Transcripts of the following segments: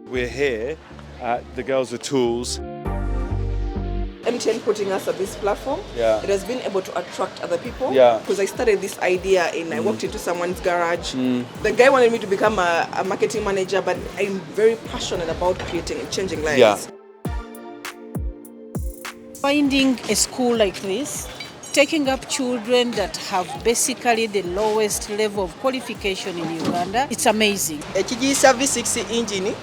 We're here at the Girls with Tools. MTN putting us at this platform, Yeah. it has been able to attract other people. Yeah. Because I started this idea and I walked into someone's garage. The guy wanted me to become a marketing manager, but I'm very passionate about creating and changing lives. Yeah. Finding a school like this, taking up children that have basically the lowest level of qualification in Uganda, it's amazing. Ekigiyisa V6 engine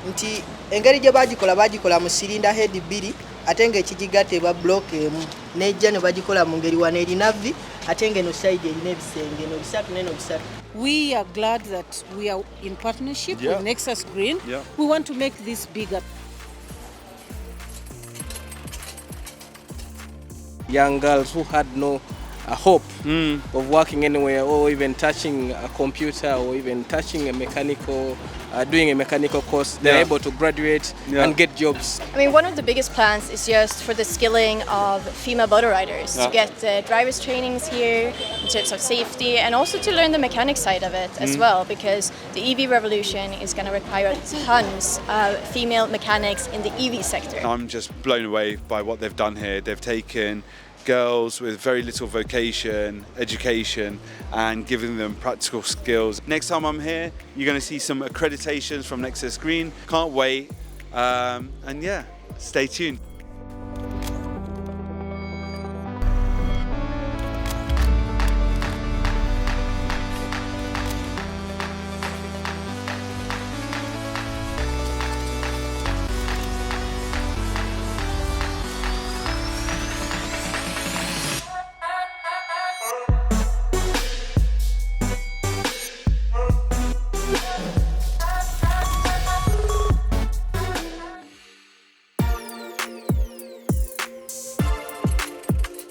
nti engeri gye bagikola mu silinda head 2 ate ng'ekigigatta eba block emu nejja ne bagikola mu ngeri wano erina V ate ng'eno side erina ebisenge eno bisatu n'eno bisatu. We are glad that we are in partnership Yeah. with Nexus Green. Yeah. We want to make this bigger. Young girls who had no hope of working anywhere or even touching a computer or even touching a mechanical, doing a mechanical course, they're able to graduate and get jobs. I mean, one of the biggest plans is just for the skilling of female motor riders to get driver's trainings here in terms of safety and also to learn the mechanic side of it as well, because the EV revolution is going to require tons of female mechanics in the EV sector. I'm just blown away by what they've done here. They've taken girls with very little vocation, education, and giving them practical skills. Next time I'm here, you're going to see some accreditations from Nexus Green. Can't wait. And yeah, stay tuned.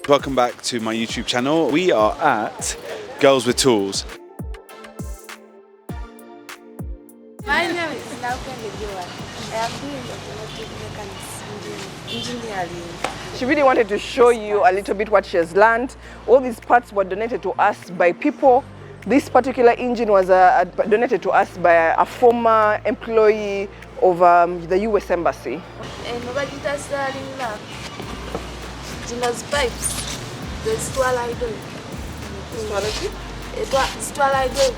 Welcome back to my YouTube channel. We are at Girls with Tools. My name is Rikki Verma. I am doing automotive mechanics engineering. She really wanted to show you a little bit what she has learned. All these parts were donated to us by people. This particular engine was donated to us by a former employee of the US Embassy. Those pipes, the stwala idol. Stwala idol.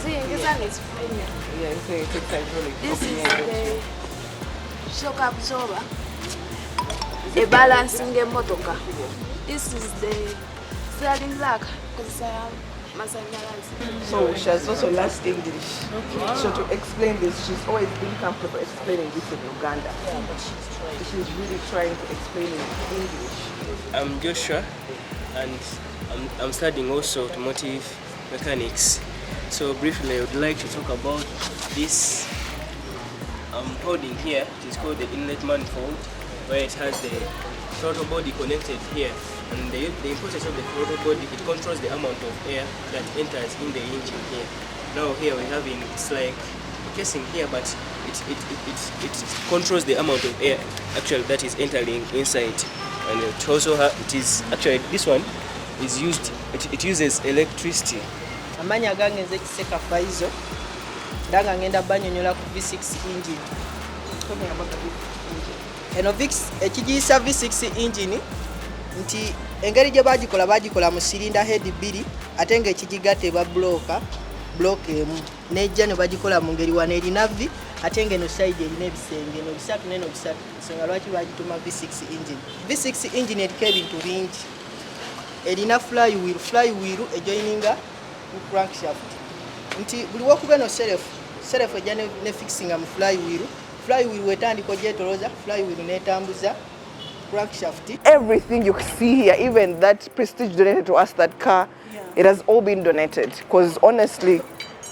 See, this is premium. Yeah, it takes hydraulic. This is the shock absorber, a balancing a motoka. This is the steering rack because I am masanyalazi. So she has also learned English. So to explain this, she's always been comfortable explaining this in Uganda. She's really trying to explain it in English. I'm Joshua and I'm studying also automotive mechanics. So briefly I would like to talk about this holding here. It is called the inlet manifold, where it has the throttle body connected here. And the importance of the throttle body, it controls the amount of air that enters in the engine here. Now here we're having, it's like a casing here, but it controls the amount of air actually that is entering inside. And it also it is actually, this one is used, it uses electricity. Amanya agangenze kiseka faizo ndanga ngenda banyonyola ku V6 engine. Talking about the engine. Eno ekigiyisa V6 engine nti engeri gye bagikola mu silinda head 2 ate ng'ekigigatta eba block emu nejja ne bagikola mu ngeri wano erina V ate ng'eno side erina ebisenge eno bisatu n'eno bisatu. Ensonga lwaki bagituma V6 engine. V6 engine eriko ebintu bingi. Erina flywheel ejoininga ku crankshaft. Nti buli wokuba eno self ejja ne fixinga mu flywheel wetandika ogyetoloza flywheel netambuza crankshaft. Everything you see here, even that Prestige donated to us, that car, it has all been donated. Because honestly,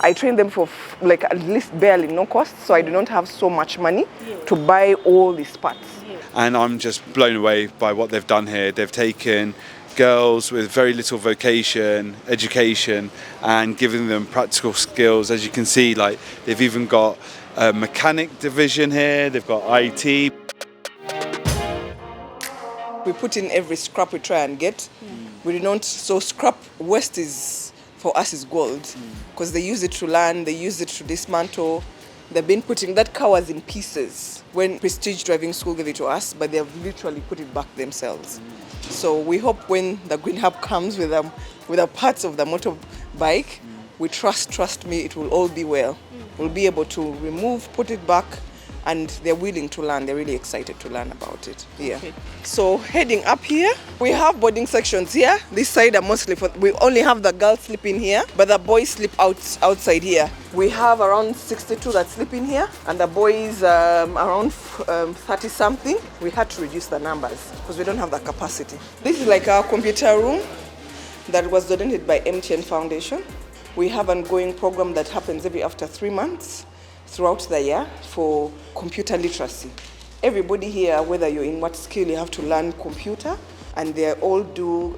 I trained them for like at least barely no cost, so I do not have so much money to buy all these parts. And I'm just blown away by what they've done here. They've taken girls with very little vocation, education, and giving them practical skills. As you can see, like they've even got a mechanic division here, they've got IT. We put in every scrap we try and get. We do not, so scrap waste for us is gold, because they use it to learn, they use it to dismantle, They've been putting, that car was in pieces when Prestige Driving School gave it to us, but they've literally put it back themselves. So we hope when the Green Hub comes with the parts of the motorbike, we trust me, it will all be well. We'll be able to remove, put it back, and they're willing to learn. They're really excited to learn about it. Yeah. Okay. So heading up here, we have boarding sections here. This side are mostly we only have the girls sleeping here, but the boys sleep outside here. We have around 62 that sleep in here, and the boys around 30 something. We had to reduce the numbers because we don't have the capacity. This is like our computer room that was donated by MTN Foundation. We have an ongoing program that happens every after 3 months throughout the year for computer literacy. Everybody here, whether you're in what skill, you have to learn computer, and they all do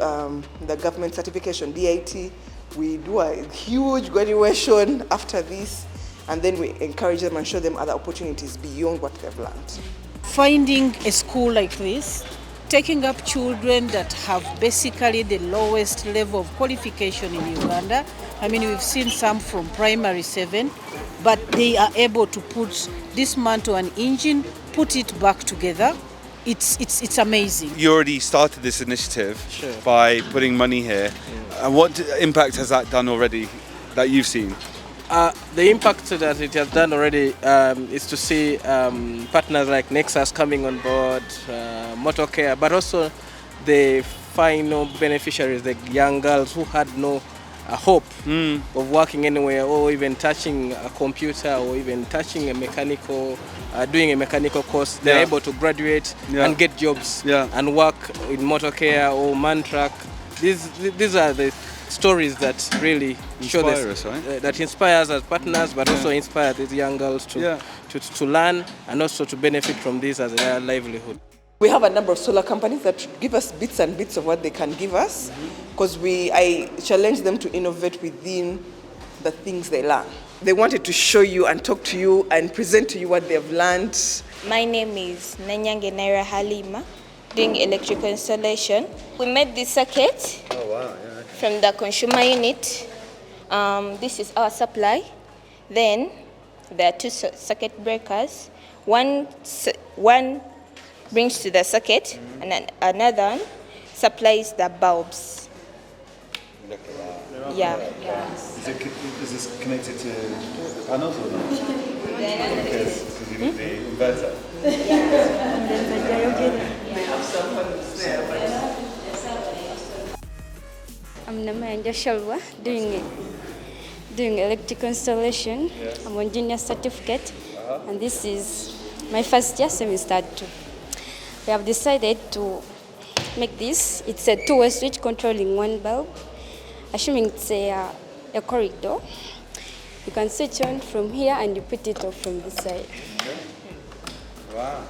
the government certification, DIT. We do a huge graduation after this, and then we encourage them and show them other opportunities beyond what they've learned. Finding a school like this, taking up children that have basically the lowest level of qualification in Uganda. I mean, we've seen some from primary 7, but they are able to dismantle an engine, put it back together. It's amazing. You already started this initiative by putting money here. And what impact has that done already that you've seen? The impact that it has done already is to see partners like Nexus coming on board, Motorcare, but also the final beneficiaries, the young girls who had no hope of working anywhere or even touching a computer or even touching a mechanical, doing a mechanical course. They're able to graduate and get jobs and work in Motorcare or Mantrak. These are the stories that really show us, right? That inspires us partners, but also inspire these young girls to learn and also to benefit from this as a livelihood. We have a number of solar companies that give us bits and bits of what they can give us, because I challenge them to innovate within the things they learn. They wanted to show you and talk to you and present to you what they've learned. My name is Nanyange Naira Halima, doing electrical installation. We made this circuit from the consumer unit. This is our supply. Then there are 2 circuit breakers. One brings to the circuit, and then another one supplies the bulbs. Look at that. Yeah. Is this connected to panels or not? Because you need the inverter. I'm Namanja Shalwa, doing electrical installation. I'm on junior certificate, and this is my first year semester 2. We have decided to make this. It's a 2-way switch controlling one bulb. Assuming it's a corridor, you can switch on from here and you put it off from this side. Wow.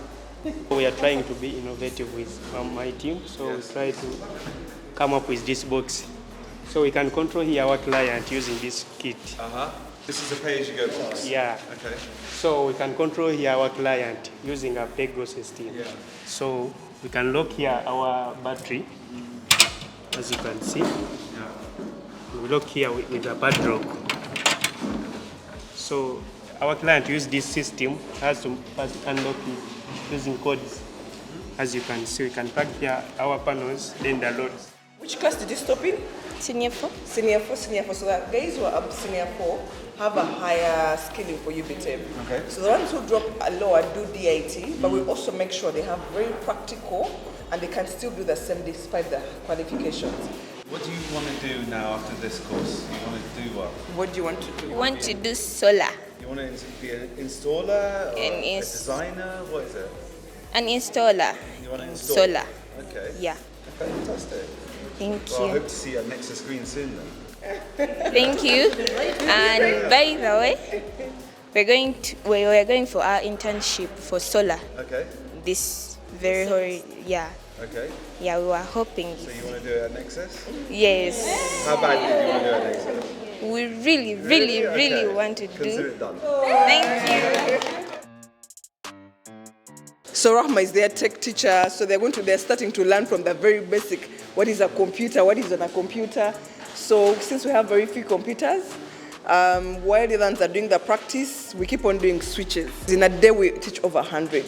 We are trying to be innovative with my team, so we try to come up with this box. So we can control here our client using this kit. This is a pay-as-you-go box? Yeah. Okay. So we can control here our client using a Pego system. Yeah. So we can lock here our battery, as you can see. Yeah. We lock here with a padlock. So our client use this system, has to first unlock it using codes. As you can see, we can plug here our panels, then the loads. Which class did you stop in? Senior 4. Senior 4. So the guys who are up senior 4 have a higher skilling for UBTEM. Okay. So the ones who drop a lower do DIT, but we also make sure they have very practical and they can still do the same despite the qualifications. What do you want to do now after this course? You want to do what? What do you want to do? We want to do solar. You want to be an installer or a designer? What is it? An installer. You want to install? Solar. Okay. Yeah. Fantastic. Thank Well, I you. hope to see you at Nexus Green soon then. Thank you. And by the way, we're going for our internship for solar. Okay. This very Okay. Yeah, we were hoping. So you want to do it at Nexus? Yes. How bad do you want to do it at Nexus? We really want to Consider do. it done. Thank you. So Rahma is their tech teacher, so they're starting to learn from the very basic, what is a computer, what is on a computer. So since we have very few computers, While the others are doing the practice, we keep on doing switches. In a day, we teach over 100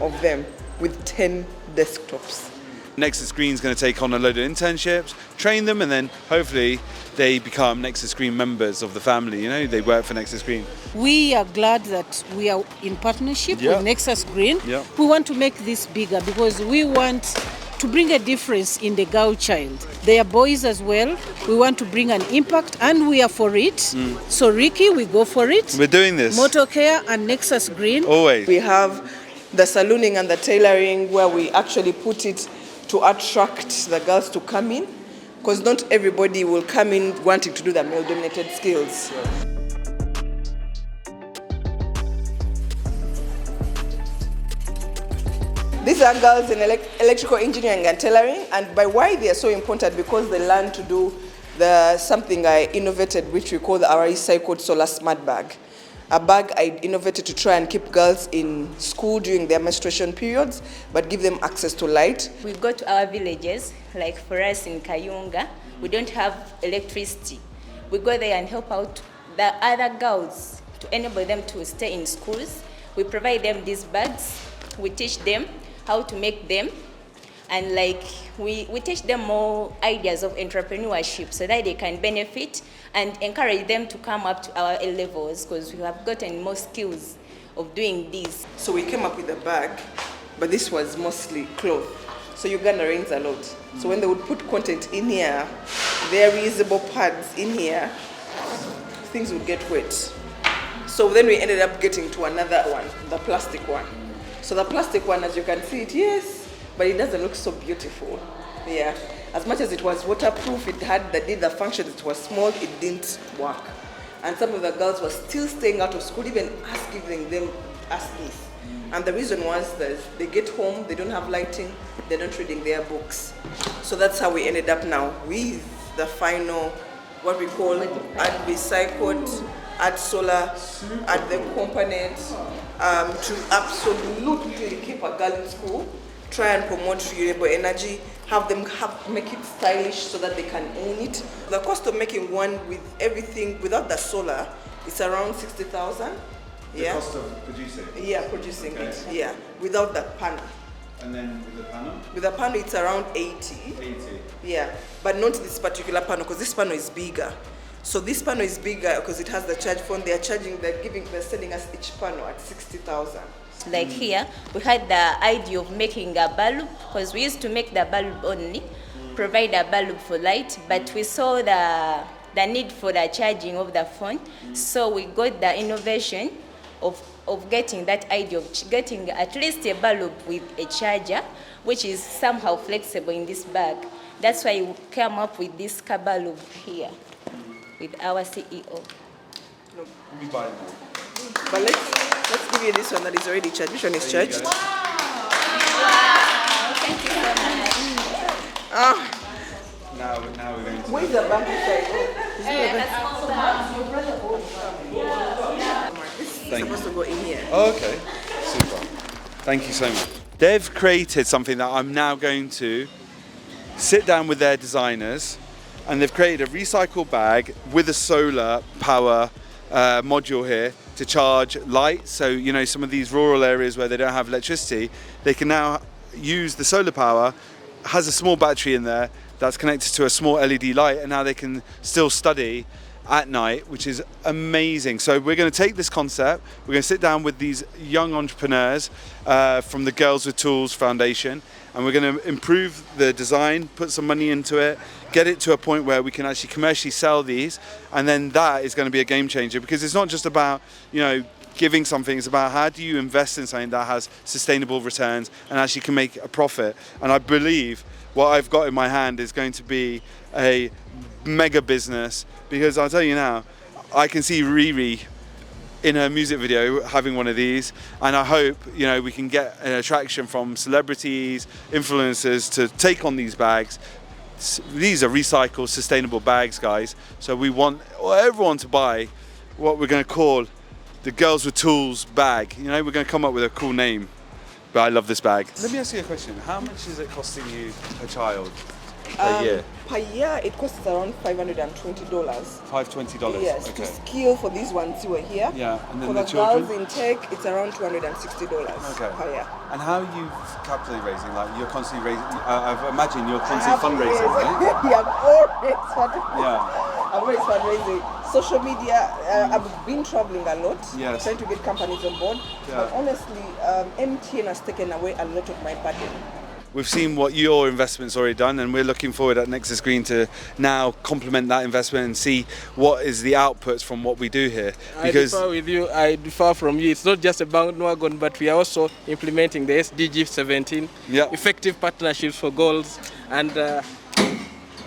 of them with 10 desktops. Nexus Green is going to take on a load of internships, train them, and then hopefully they become Nexus Green members of the family. You know, they work for Nexus Green. We are glad that we are in partnership with Nexus Green. Yeah. We want to make this bigger because we want to bring a difference in the girl child. They are boys as well. We want to bring an impact and we are for it. So Rikki, we go for it. We're doing this. Motor Care and Nexus Green. Always. We have the salooning and the tailoring where we actually put it to attract the girls to come in, because not everybody will come in wanting to do the male-dominated skills. These are girls in electrical engineering and tailoring, and by why they are so important, because they learn to do something I innovated, which we call our recycled solar smart bag. A bag I innovated to try and keep girls in school during their menstruation periods, but give them access to light. We go to our villages, like for us in Kayunga, we don't have electricity. We go there and help out the other girls to enable them to stay in schools. We provide them these bags, we teach them how to make them, and like we teach them more ideas of entrepreneurship so that they can benefit and encourage them to come up to our A levels, because we have gotten more skills of doing this. So we came up with a bag, but this was mostly cloth. So Uganda rains a lot. So when they would put content in here, their reusable pads in here, things would get wet. So then we ended up getting to another one, the plastic one. So the plastic one, as you can see it, yes, but it doesn't look so beautiful. Yeah. As much as it was waterproof, it did the function, it was small, it didn't work. And some of the girls were still staying out of school, even giving them us this. And the reason was that they get home, they don't have lighting, they're not reading their books. So that's how we ended up now with the final, what we call add recycled, add solar, add the component to absolutely keep a girl in school, try and promote renewable energy, have them make it stylish so that they can own it. The cost of making one with everything without the solar is around 60,000. The cost of producing? Yeah, producing it, yeah, without the panel. And then with the panel? With the panel, it's around 80. 80. Yeah, but not this particular panel, because this panel is bigger. So this panel is bigger because it has the charge phone. They're selling us each panel at 60,000. Like here, we had the idea of making a bulb, because we used to make the bulb only, provide a bulb for light, but we saw the need for the charging of the phone. So we got the innovation of getting that idea of getting at least a bulb with a charger, which is somehow flexible in this bag. That's why we came up with this car bulb here with our CEO. But let's give you this one that is already charged. Which one is charged? Wow, thank you so much. Now we're going to... Where's the bank inside? This is supposed to go in here. Oh, okay. Super. Thank you so much. They've created something that I'm now going to sit down with their designers, and they've created a recycle bag with a solar power module here to charge light. So, you know, some of these rural areas where they don't have electricity, they can now use the solar power, has a small battery in there that's connected to a small LED light, and now they can still study at night, which is amazing. So we're going to take this concept, we're going to sit down with these young entrepreneurs from the Girls with Tools Foundation, and we're going to improve the design, put some money into it, get it to a point where we can actually commercially sell these, and then that is going to be a game changer, because it's not just about, you know, giving something, it's about how do you invest in something that has sustainable returns and actually can make a profit. And I believe what I've got in my hand is going to be a mega business, because I'll tell you now, I can see Riri in her music video having one of these, and I hope, you know, we can get an attraction from celebrities, influencers to take on these bags. These are recycled, sustainable bags, guys. So we want everyone to buy what we're going to call the Girls with Tools bag. You know, we're going to come up with a cool name, but I love this bag. Let me ask you a question. How much is it costing you a child per year? Per year, it costs around $520. $520. Yes, Okay. to skill for these ones who are here. Yeah, and then for the the children? girls intake, it's around $260 Okay. per year. And how are you capitally raising? Like you're constantly raising. I imagine you're constantly fundraising, right? Yeah, Yeah. I'm always fundraising. Social media, I've been traveling a lot, Yes. trying to get companies on board. Yeah. But honestly, MTN has taken away a lot of my burden. We've seen what your investment's already done, and we're looking forward at Nexus Green to now complement that investment and see what is the outputs from what we do here. Because I differ with you. I differ from you. It's not just a bandwagon, but we are also implementing the SDG 17, Yeah. effective partnerships for goals, and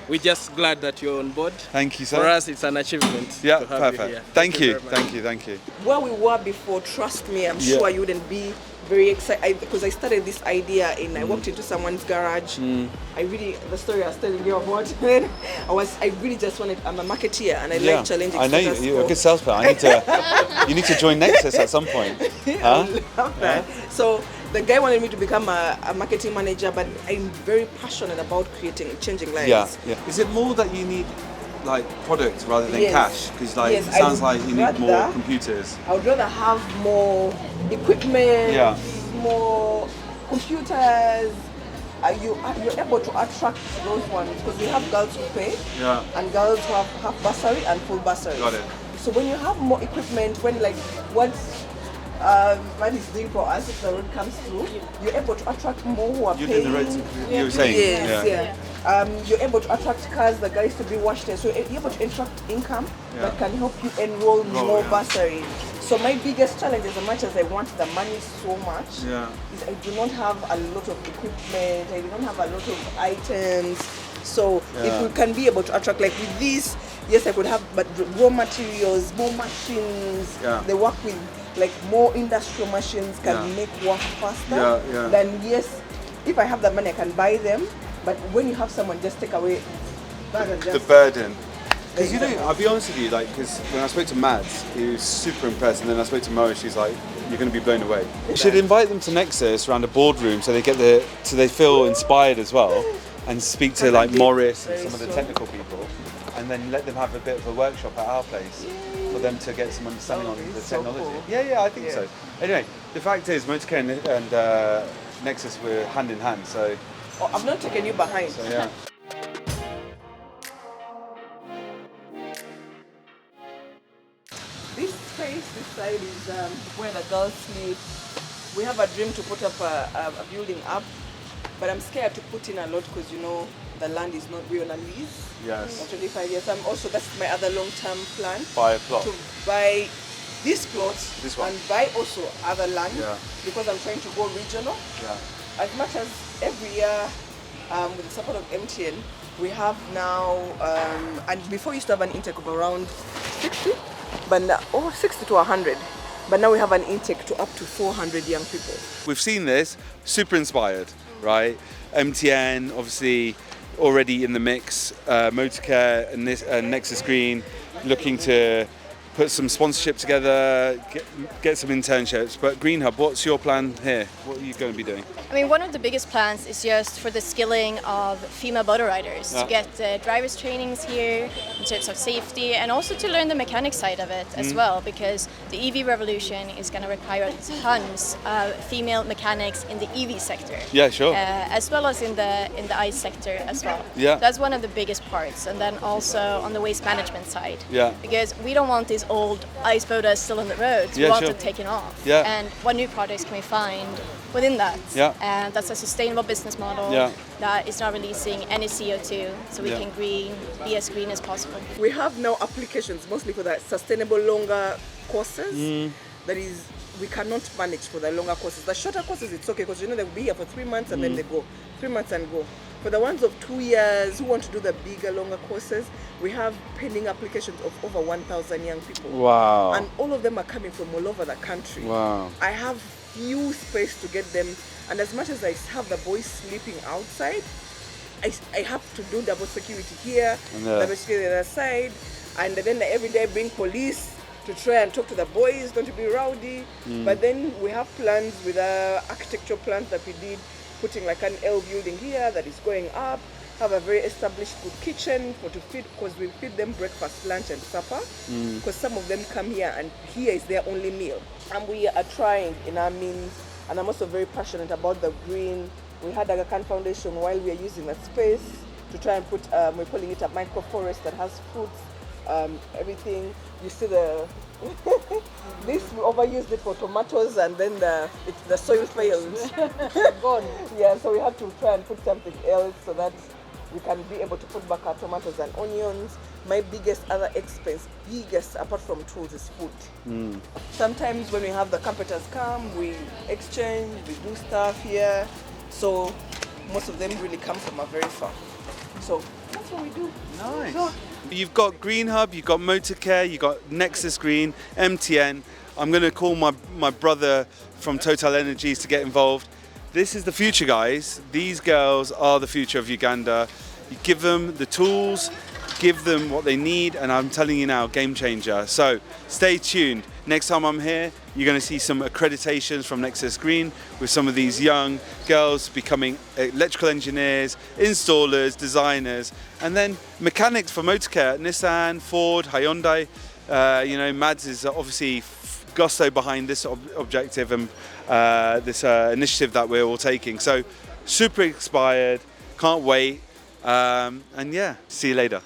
we're just glad that you're on board. Thank you, sir. For us, it's an achievement Yeah, to have perfect. you here. Thank you, very much. thank you, thank you. Where we were before, trust me, I'm Yeah. sure you wouldn't be very excited because I started this idea and I walked into someone's garage. The story I was telling you about, I really just wanted, I'm a marketeer and I like challenging I know status you're a quo. good salesperson. You need to join Nexus at some point. Huh? Love that. So the guy wanted me to become a marketing manager, but I'm very passionate about changing lives. Yeah, yeah. Is it more that you need like product rather than Yes. cash? Because like Yes, it sounds I like you would need more rather- computers. I would rather have more equipment, Yeah. more computers. You're able to attract those ones because we have girls who pay Yeah. and girls who have half bursary and full bursary. Got it. So when you have more equipment, when like what man is doing for us if the road comes through, you're able to attract more who are You're paying. doing the roads, you were saying. Yes, yeah. You're able to attract cars that guys to be washed in. So you're able to attract income that can help you enroll more bursary. So my biggest challenge, as much as I want the money so much, is I do not have a lot of equipment. I do not have a lot of items. So if we can be able to attract, like with this, yes, I could have, but raw materials, more machines. They work with like more industrial machines can make work faster. Then yes, if I have the money, I can buy them. But when you have someone just take away The burden. Because you know, I'll be honest with you, like, because when I spoke to Mads, he was super impressed, and then I spoke to Mo, she's like, "You're going to be blown away." You should invite them to Nexus around a boardroom so they get so they feel inspired as well, and speak to like Morris and some of the technical people, and then let them have a bit of a workshop at our place for them to get some understanding on the technology. Cool. Yeah, I think so. Anyway, the fact is, Motorcare and Nexus were hand in hand, so. Oh, I've not taken you behind. So yeah. This space, this side is where the girls sleep. We have a dream to put up a building up, but I'm scared to put in a lot because you know the land is not real on a lease. Yes. For 25 years. That's my other long-term plan. Buy a plot. To buy this plot This one. and buy also other land because I'm trying to go regional. Yeah. As much as every year, with the support of MTN, we have now, and before we used to have an intake of around 60, but now, 60 to 100. But now we have an intake to up to 400 young people. We've seen this, super inspired, right? MTN, obviously, already in the mix. Motorcare and Nexus Green looking to put some sponsorship together, get some internships. But Green Hub, what's your plan here? What are you going to be doing? I mean, one of the biggest plans is just for the skilling of female motor riders to get driver's trainings here in terms of safety and also to learn the mechanic side of it as well, because the EV revolution is going to require tons of female mechanics in the EV sector. Yeah, sure. As well as in the ICE sector as well. Yeah. That's one of the biggest parts. And then also on the waste management side. Yeah. Because we don't want these old ICE motors still on the roads. We Yeah, want sure. them taken off. Yeah. And what new products can we find within that? Yeah. And that's a sustainable business model that is not releasing any CO2, so we can be as green as possible. We have now applications mostly for the sustainable longer courses. That is, we cannot manage for the longer courses. The shorter courses, it's okay because you know they'll be here for 3 months and then they go. 3 months and go. For the ones of 2 years who want to do the bigger, longer courses, we have pending applications of over 1,000 young people. Wow. And all of them are coming from all over the country. Wow. I have few space to get them, and as much as I have the boys sleeping outside, I have to do double security here, double security on the other side, and then every day bring police to try and talk to the boys, not to be rowdy. But then we have plans with our architectural plans that we did, putting like an L building here that is going up. have a very established good kitchen to feed, because we feed them breakfast, lunch and supper, because some of them come here and here is their only meal. And we are trying in our means, and I'm also very passionate about the green. We had Aga Khan Foundation while we are using that space to try and put, we're calling it a microforest that has fruits, everything. You see the, this, we overused it for tomatoes and then the soil failed. Gone. Yeah, so we have to try and put something else so that we can be able to put back our tomatoes and onions. My biggest other expense, apart from tools, is food. Sometimes when we have the carpenters come, we exchange, we do stuff here. So most of them really come from a very far. So that's what we do. Nice. So, You've got Green Hub, you've got Motorcare, you've got Nexus Green, MTN. I'm going to call my brother from Total Energies to get involved. This is the future, guys. These girls are the future of Uganda. You give them the tools, give them what they need, and I'm telling you now, game changer. So stay tuned. Next time I'm here, you're going to see some accreditations from Nexus Green with some of these young girls becoming electrical engineers, installers, designers, and then mechanics for Motorcare, Nissan, Ford, Hyundai. You know, Mads is obviously gusto behind this objective and this initiative that we're all taking. So super inspired, can't wait, and yeah, see you later.